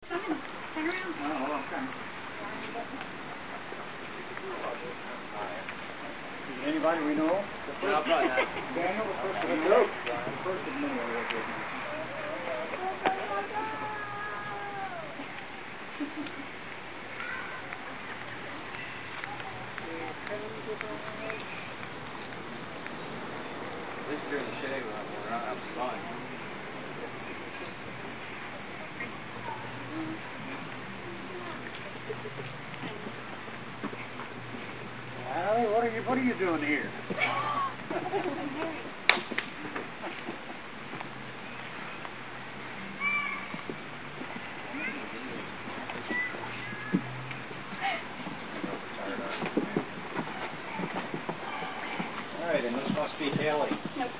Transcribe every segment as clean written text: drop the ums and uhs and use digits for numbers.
Anybody we know? Daniel, the first of the group. The first of many will work with me. At least during the shade we're not having fun. Allie, what are you doing here? All right, and this must be Haley. Nope.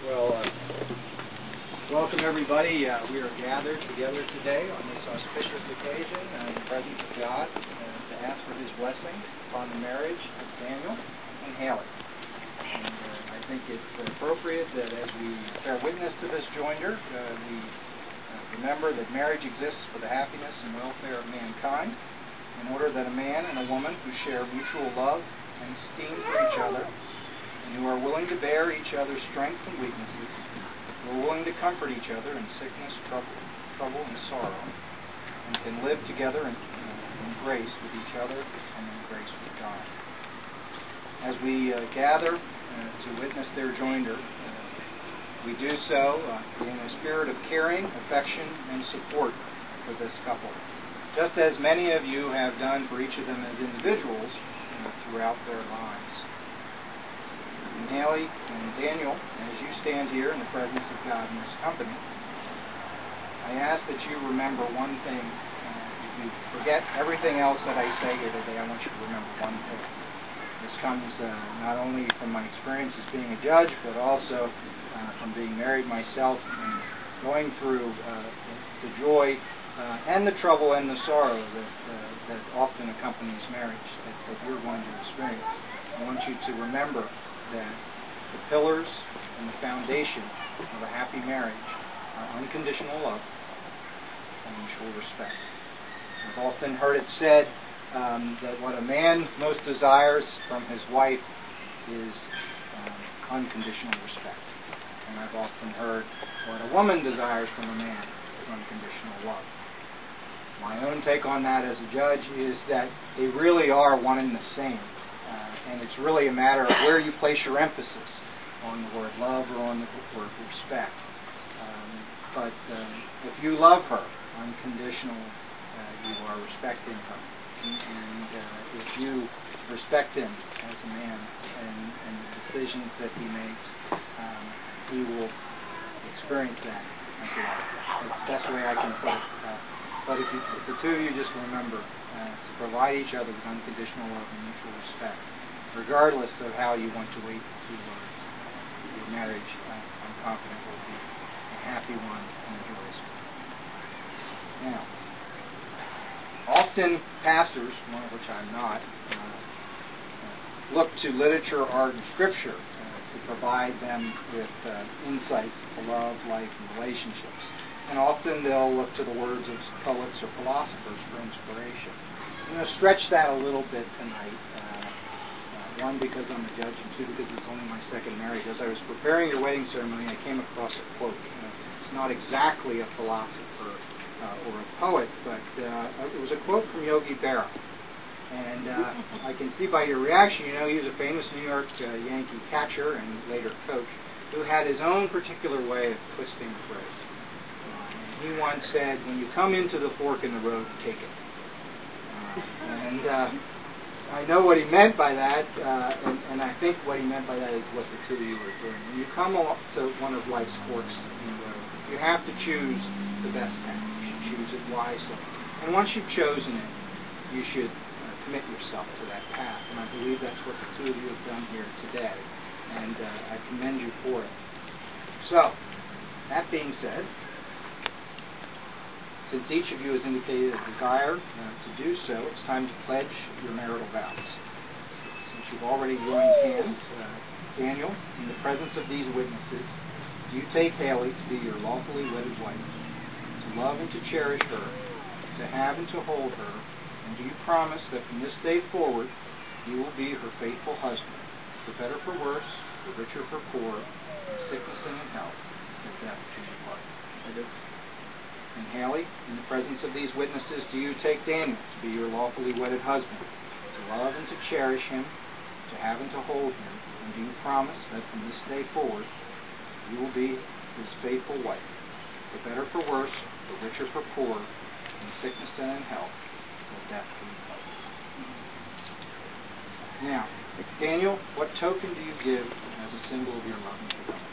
Well, welcome everybody. We are gathered together today on this auspicious occasion in the presence of God to ask for His blessing upon the marriage of Daniel and Haley. And I think it's appropriate that as we bear witness to this joinder, we remember that marriage exists for the happiness and welfare of mankind, in order that a man and a woman who share mutual love and esteem for each other, and who are willing to bear each other's strengths and weaknesses, who are willing to comfort each other in sickness, trouble, and sorrow, and can live together in grace with each other and in grace with God. As we gather to witness their joinder, we do so in a spirit of caring, affection, and support for this couple, just as many of you have done for each of them as individuals throughout their lives. And Haley and Daniel, as you stand here in the presence of God in this company, I ask that you remember one thing. If you forget everything else that I say here today, I want you to remember one thing. This comes not only from my experience as being a judge, but also from being married myself and going through the joy and the trouble and the sorrow that often accompanies marriage that you're going to experience. I want you to remember that the pillars and the foundation of a happy marriage are unconditional love and mutual respect. I've often heard it said that what a man most desires from his wife is unconditional respect. And I've often heard what a woman desires from a man is unconditional love. My own take on that as a judge is that they really are one and the same. And it's really a matter of where you place your emphasis, on the word love or on the word respect. But if you love her unconditionally, you are respecting her. And if you respect him as a man and the decisions that he makes, he will experience that as well. That's the best way I can put it. But if the two of you just remember to provide each other with unconditional love and mutual respect, regardless of how you want to weight the two words, your marriage, I'm confident, will be a happy one and a joyous one. Now, often pastors, one of which I'm not, look to literature, art, and scripture to provide them with insights to love, life, and relationships. And often they'll look to the words of poets or philosophers for inspiration. I'm going to stretch that a little bit tonight. One, because I'm a judge, and two, because it's only my second marriage. As I was preparing your wedding ceremony, I came across a quote. It's not exactly a philosopher or a poet, but it was a quote from Yogi Berra. And I can see by your reaction, you know, he was a famous New York Yankee catcher and later coach who had his own particular way of twisting the phrase. He once said, when you come into the fork in the road, take it. And I know what he meant by that, and I think what he meant by that is what the two of you are doing. When you come to one of life's forks in the road, you have to choose the best path. You should choose it wisely. And once you've chosen it, you should commit yourself to that path. And I believe that's what the two of you have done here today. And I commend you for it. So, that being said, since each of you has indicated a desire to do so, it's time to pledge your marital vows. Since you've already joined hands, Daniel, in the presence of these witnesses, do you take Haley to be your lawfully wedded wife, to love and to cherish her, to have and to hold her, and do you promise that from this day forward you will be her faithful husband, for better for worse, for richer for poor, in sickness and in health, and death to you part? I do. And Haley, in the presence of these witnesses, do you take Daniel to be your lawfully wedded husband, to love and to cherish him, to have and to hold him, and do you promise that from this day forward you will be his faithful wife, for better for worse, for richer for poor, in sickness and in health, till death do you part? Now, Daniel, what token do you give as a symbol of your love and fidelity?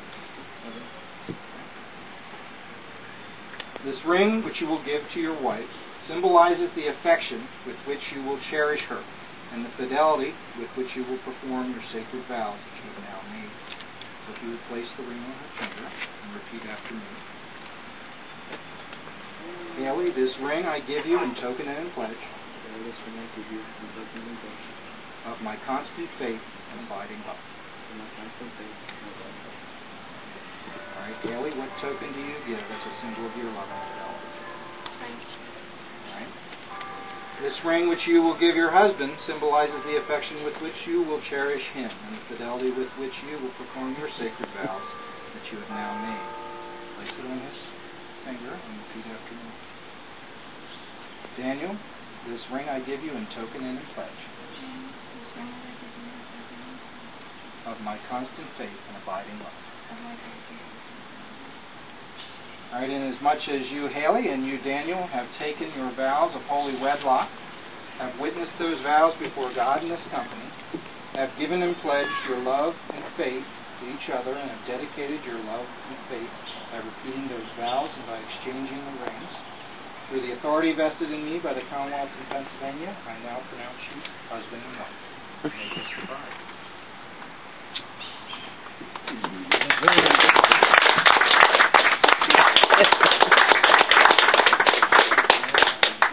This ring, which you will give to your wife, symbolizes the affection with which you will cherish her, and the fidelity with which you will perform your sacred vows that you have now made. So if you would place the ring on her finger and repeat after me. Haley, this ring I give you in token and in pledge of my constant faith and abiding love. All right, Haley, what token do you give as a symbol of your love and fidelity? All right. This ring which you will give your husband symbolizes the affection with which you will cherish him and the fidelity with which you will perform your sacred vows that you have now made. Place it on his finger and repeat after me. Daniel, this ring I give you in token and in pledge of my constant faith and abiding love. All right, inasmuch as you, Haley, and you, Daniel, have taken your vows of holy wedlock, have witnessed those vows before God in this company, have given and pledged your love and faith to each other, and have dedicated your love and faith by repeating those vows and by exchanging the rings, through the authority vested in me by the Commonwealth of Pennsylvania, I now pronounce you husband and wife. May this survive.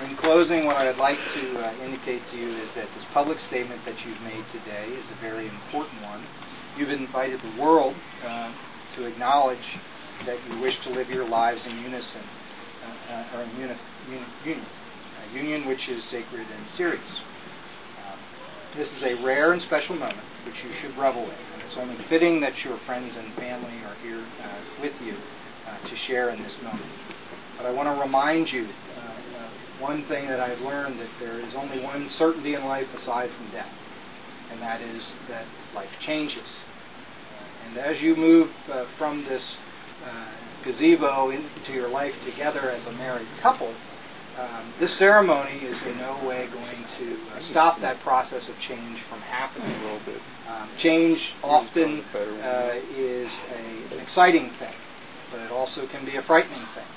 In closing, what I'd like to indicate to you is that this public statement that you've made today is a very important one. You've invited the world to acknowledge that you wish to live your lives in unison, or in union which is sacred and serious. This is a rare and special moment which you should revel in, and it's only fitting that your friends and family are here with you to share in this moment. But I want to remind you one thing that I've learned, that there is only one certainty in life aside from death, and that is that life changes. And as you move from this gazebo into your life together as a married couple, this ceremony is in no way going to stop that process of change from happening. Change often is an exciting thing, but it also can be a frightening thing.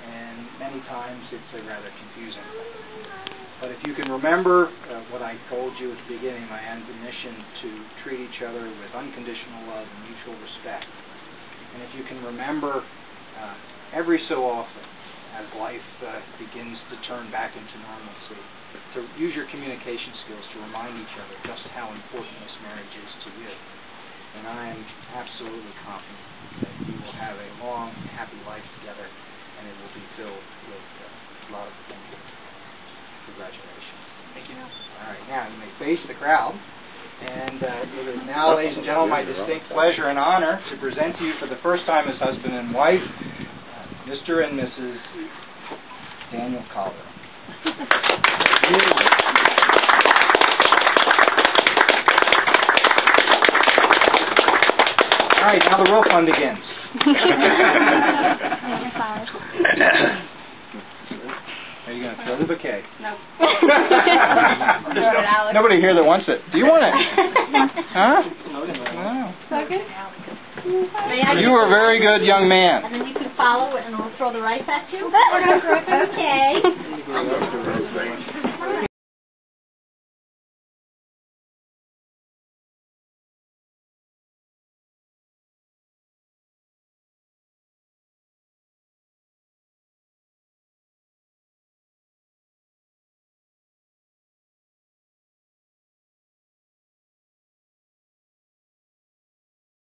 And many times it's a rather confusing thing. But if you can remember what I told you at the beginning, my admonition to treat each other with unconditional love and mutual respect, and if you can remember every so often, as life begins to turn back into normalcy, to use your communication skills to remind each other just how important this marriage is to you. And I am absolutely confident that you will have a long, happy life together, and it will be filled with love and joy. Congratulations. Thank you. All right, now you may face the crowd. And it is now, ladies and gentlemen, my distinct pleasure and honor to present to you for the first time as husband and wife, Mr. and Mrs. Daniel Collier. All right, now the real fun begins. Are you going to throw the bouquet? No. Nobody here that wants it. Do you want it? Huh? No. Okay. You are a very good young man. And then you can follow it, and we'll throw the rice at you. We're going to throw the bouquet.